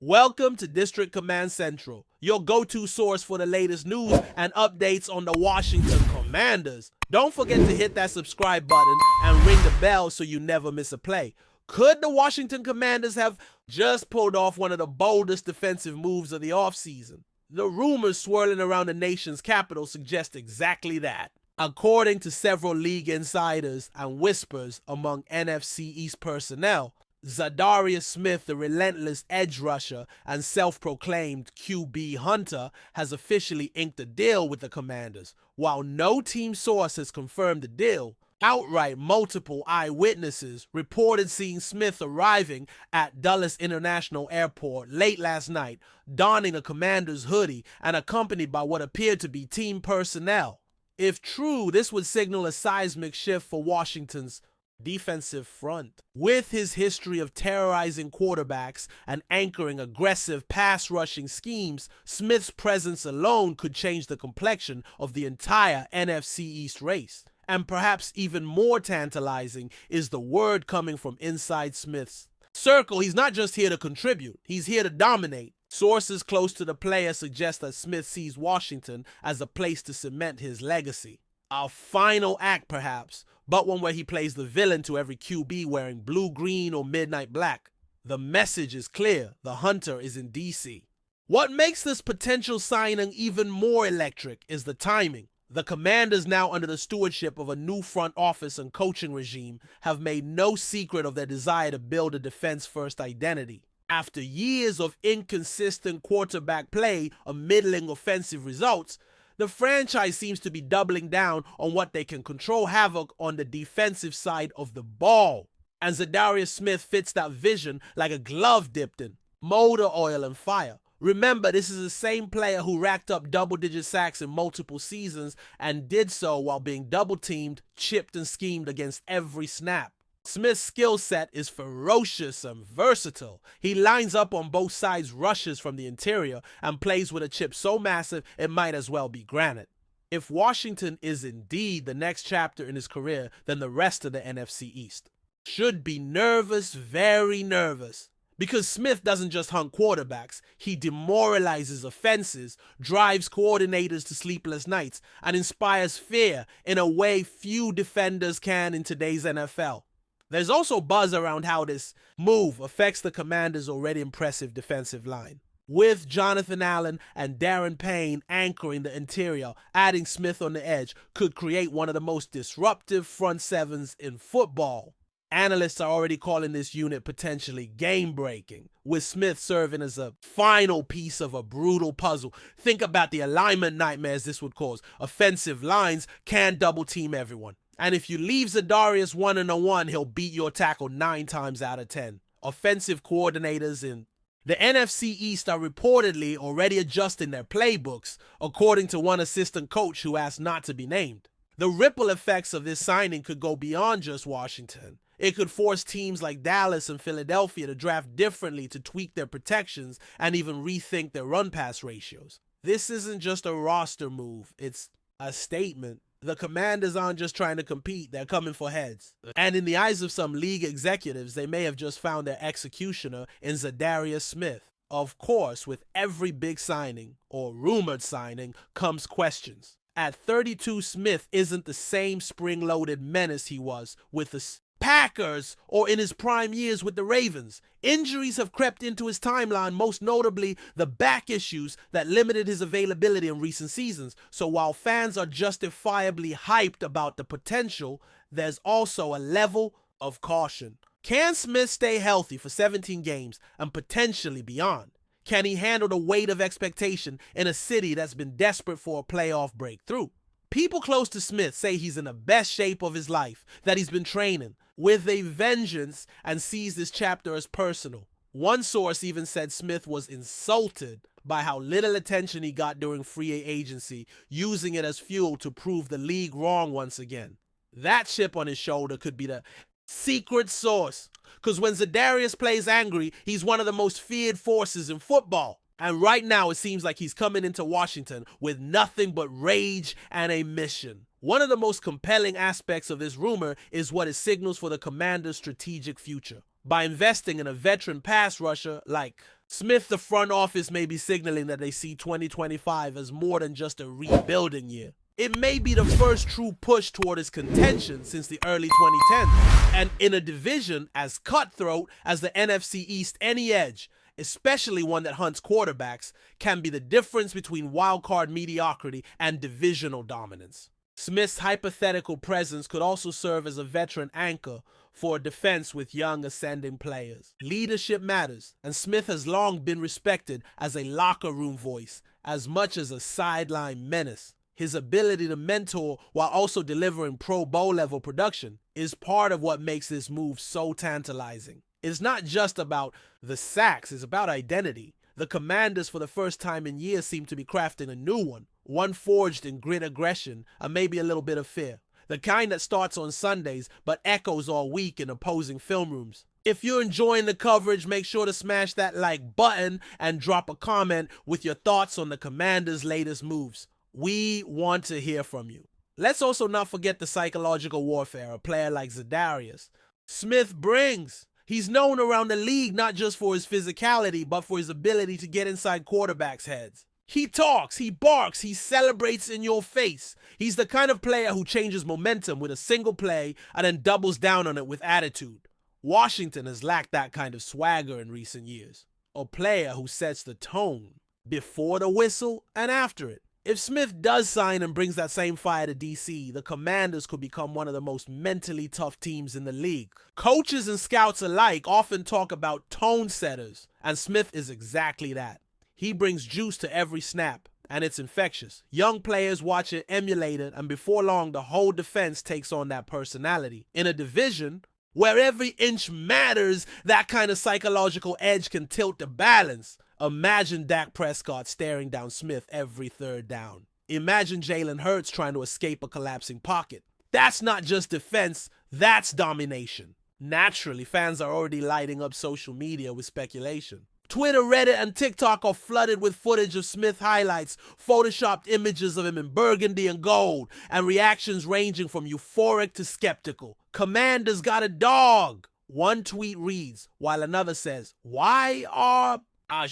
Welcome to District Command Central, your go-to source for the latest news and updates on the Washington Commanders. Don't forget to hit that subscribe button and ring the bell so you never miss a play. Could the Washington Commanders have just pulled off one of the boldest defensive moves of the offseason? The rumors swirling around the nation's capital suggest exactly that. According to several league insiders and whispers among NFC East personnel, Za'Darius Smith, the relentless edge rusher and self-proclaimed QB hunter, has officially inked a deal with the Commanders. While no team source has confirmed the deal, outright multiple eyewitnesses reported seeing Smith arriving at Dulles International Airport late last night, donning a Commanders hoodie and accompanied by what appeared to be team personnel. If true, this would signal a seismic shift for Washington's defensive front. With his history of terrorizing quarterbacks and anchoring aggressive pass rushing schemes, Smith's presence alone could change the complexion of the entire NFC East race. And perhaps even more tantalizing is the word coming from inside Smith's circle. He's not just here to contribute, he's here to dominate. Sources close to the player suggest that Smith sees Washington as a place to cement his legacy. A final act, perhaps, but one where he plays the villain to every QB wearing blue, green, or midnight black. The message is clear. The hunter is in DC. What makes this potential signing even more electric is the timing. The Commanders, now under the stewardship of a new front office and coaching regime, have made no secret of their desire to build a defense-first identity. After years of inconsistent quarterback play or middling offensive results, the franchise seems to be doubling down on what they can control havoc on the defensive side of the ball. And Za'Darius Smith fits that vision like a glove dipped in motor oil and fire. Remember, this is the same player who racked up double-digit sacks in multiple seasons and did so while being double-teamed, chipped, and schemed against every snap. Smith's skill set is ferocious and versatile. He lines up on both sides, rushes from the interior, and plays with a chip so massive it might as well be granite. If Washington is indeed the next chapter in his career, then the rest of the NFC East should be nervous, very nervous. Because Smith doesn't just hunt quarterbacks, he demoralizes offenses, drives coordinators to sleepless nights, and inspires fear in a way few defenders can in today's NFL. There's also buzz around how this move affects the Commanders' already impressive defensive line. With Jonathan Allen and Darren Payne anchoring the interior, adding Smith on the edge could create one of the most disruptive front sevens in football. Analysts are already calling this unit potentially game-breaking, with Smith serving as a final piece of a brutal puzzle. Think about the alignment nightmares this would cause. Offensive lines can double-team everyone. And if you leave Za'Darius 1-on-1, he'll beat your tackle 9 times out of 10. Offensive coordinators in the NFC East are reportedly already adjusting their playbooks, according to one assistant coach who asked not to be named. The ripple effects of this signing could go beyond just Washington. It could force teams like Dallas and Philadelphia to draft differently, to tweak their protections, and even rethink their run-pass ratios. This isn't just a roster move, it's a statement. The Commanders aren't just trying to compete, they're coming for heads. And in the eyes of some league executives, they may have just found their executioner in Za'Darius Smith. Of course, with every big signing, or rumored signing, comes questions. At 32, Smith isn't the same spring-loaded menace he was with the Packers or in his prime years with the Ravens. Injuries have crept into his timeline, most notably the back issues that limited his availability in recent seasons. So while fans are justifiably hyped about the potential, there's also a level of caution. Can Smith stay healthy for 17 games and potentially beyond? Can he handle the weight of expectation in a city that's been desperate for a playoff breakthrough? People close to Smith say he's in the best shape of his life, that he's been training with a vengeance and sees this chapter as personal. One source even said Smith was insulted by how little attention he got during free agency, using it as fuel to prove the league wrong once again. That chip on his shoulder could be the secret sauce, because when Za'Darius plays angry, he's one of the most feared forces in football. And right now, it seems like he's coming into Washington with nothing but rage and a mission. One of the most compelling aspects of this rumor is what it signals for the Commanders' strategic future. by investing in a veteran pass rusher like Smith. The front office may be signaling that they see 2025 as more than just a rebuilding year. It may be the first true push toward its contention since the early 2010s, and in a division as cutthroat as the NFC East, any edge, especially one that hunts quarterbacks, can be the difference between wildcard mediocrity and divisional dominance. Smith's hypothetical presence could also serve as a veteran anchor for a defense with young ascending players. Leadership matters, and Smith has long been respected as a locker room voice as much as a sideline menace. His ability to mentor while also delivering Pro Bowl level production is part of what makes this move so tantalizing. It's not just about the sacks, it's about identity. The Commanders, for the first time in years, seem to be crafting a new one forged in grit, aggression, and maybe a little bit of fear. The kind that starts on Sundays but echoes all week in opposing film rooms. If you're enjoying the coverage, make sure to smash that like button and drop a comment with your thoughts on the Commanders' latest moves. We want to hear from you. Let's also not forget the psychological warfare a player like Za'Darius Smith brings. He's known around the league not just for his physicality, but for his ability to get inside quarterbacks' heads. He talks, he barks, he celebrates in your face. He's the kind of player who changes momentum with a single play and then doubles down on it with attitude. Washington has lacked that kind of swagger in recent years. A player who sets the tone before the whistle and after it. If Smith does sign and brings that same fire to DC, the Commanders could become one of the most mentally tough teams in the league. Coaches and scouts alike often talk about tone setters, and Smith is exactly that. He brings juice to every snap, and it's infectious. Young players watch it, emulate it, and before long, the whole defense takes on that personality. In a division where every inch matters, that kind of psychological edge can tilt the balance. Imagine Dak Prescott staring down Smith every third down. Imagine Jalen Hurts trying to escape a collapsing pocket. That's not just defense, that's domination. Naturally, fans are already lighting up social media with speculation. Twitter, Reddit, and TikTok are flooded with footage of Smith highlights, photoshopped images of him in burgundy and gold, and reactions ranging from euphoric to skeptical. Commanders got a dog. One tweet reads, while another says, why are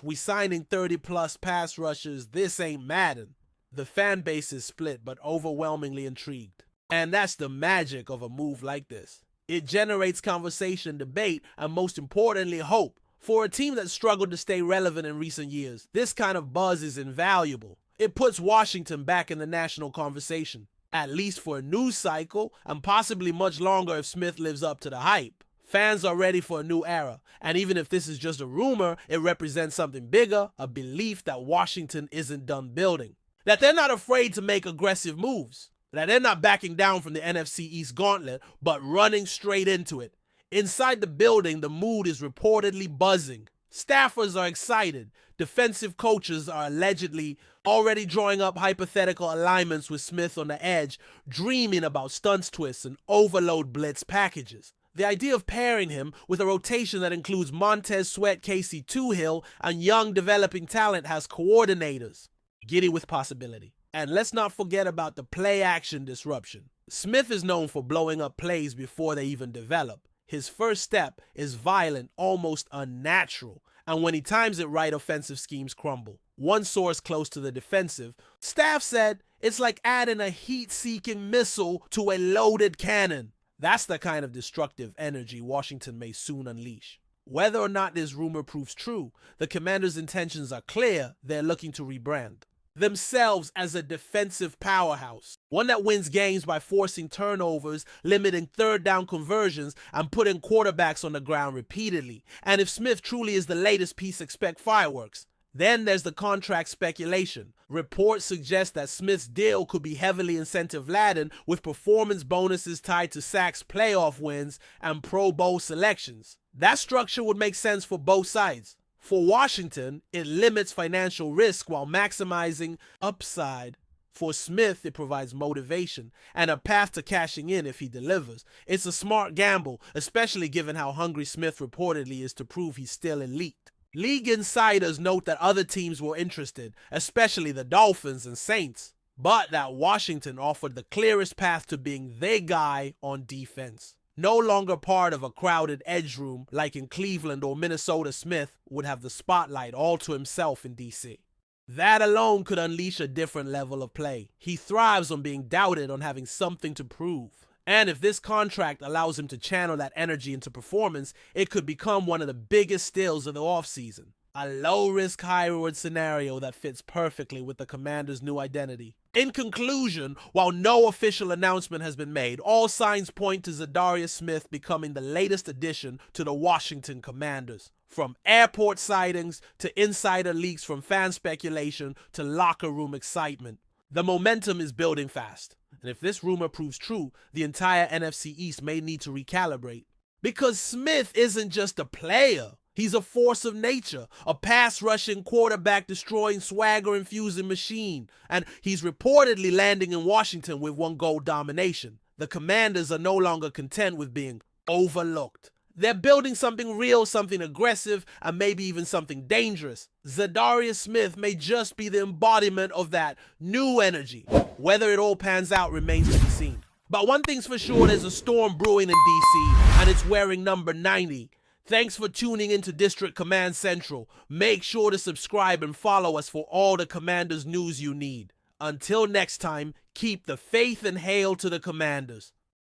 we signing 30-plus pass rushers? This ain't Madden. The fan base is split but overwhelmingly intrigued. And that's the magic of a move like this. It generates conversation, debate, and most importantly, hope. For a team that struggled to stay relevant in recent years, this kind of buzz is invaluable. It puts Washington back in the national conversation, at least for a news cycle, and possibly much longer if Smith lives up to the hype. Fans are ready for a new era, and even if this is just a rumor, it represents something bigger, a belief that Washington isn't done building. That they're not afraid to make aggressive moves. That they're not backing down from the NFC East gauntlet, but running straight into it. Inside the building, the mood is reportedly buzzing. Staffers are excited. Defensive coaches are allegedly already drawing up hypothetical alignments with Smith on the edge, dreaming about stunts twists and overload blitz packages. The idea of pairing him with a rotation that includes Montez Sweat, Casey Toohill, and young developing talent has coordinators giddy with possibility. And let's not forget about the play-action disruption. Smith is known for blowing up plays before they even develop. His first step is violent, almost unnatural, and when he times it right, offensive schemes crumble. One source close to the defensive staff said it's like adding a heat-seeking missile to a loaded cannon. That's the kind of destructive energy Washington may soon unleash. Whether or not this rumor proves true, the Commanders' intentions are clear. They're looking to rebrand themselves as a defensive powerhouse, one that wins games by forcing turnovers, limiting third down conversions, and putting quarterbacks on the ground repeatedly. And if Smith truly is the latest piece, expect fireworks. Then there's the contract speculation. Reports suggest that Smith's deal could be heavily incentive-laden, with performance bonuses tied to sacks, playoff wins, and Pro Bowl selections. That structure would make sense for both sides. For Washington, it limits financial risk while maximizing upside. For Smith, it provides motivation and a path to cashing in if he delivers. It's a smart gamble, especially given how hungry Smith reportedly is to prove he's still elite. League insiders note that other teams were interested, especially the Dolphins and Saints, but that Washington offered the clearest path to being their guy on defense. No longer part of a crowded edge room like in Cleveland or Minnesota, Smith would have the spotlight all to himself in DC. That alone could unleash a different level of play. He thrives on being doubted, on having something to prove. And if this contract allows him to channel that energy into performance, it could become one of the biggest steals of the offseason. A low-risk, high-reward scenario that fits perfectly with the Commanders' new identity. In conclusion, while no official announcement has been made, all signs point to Za'Darius Smith becoming the latest addition to the Washington Commanders. From airport sightings to insider leaks, from fan speculation to locker room excitement, the momentum is building fast. And if this rumor proves true, the entire NFC East may need to recalibrate. Because Smith isn't just a player. He's a force of nature, a pass-rushing, quarterback-destroying, swagger-infusing machine. And he's reportedly landing in Washington with 1-goal domination. The Commanders are no longer content with being overlooked. They're building something real, something aggressive, and maybe even something dangerous. Za'Darius Smith may just be the embodiment of that new energy. Whether it all pans out remains to be seen. But one thing's for sure, there's a storm brewing in DC, and it's wearing number 90. Thanks for tuning into District Command Central. Make sure to subscribe and follow us for all the Commanders news you need. Until next time, keep the faith and hail to the Commanders.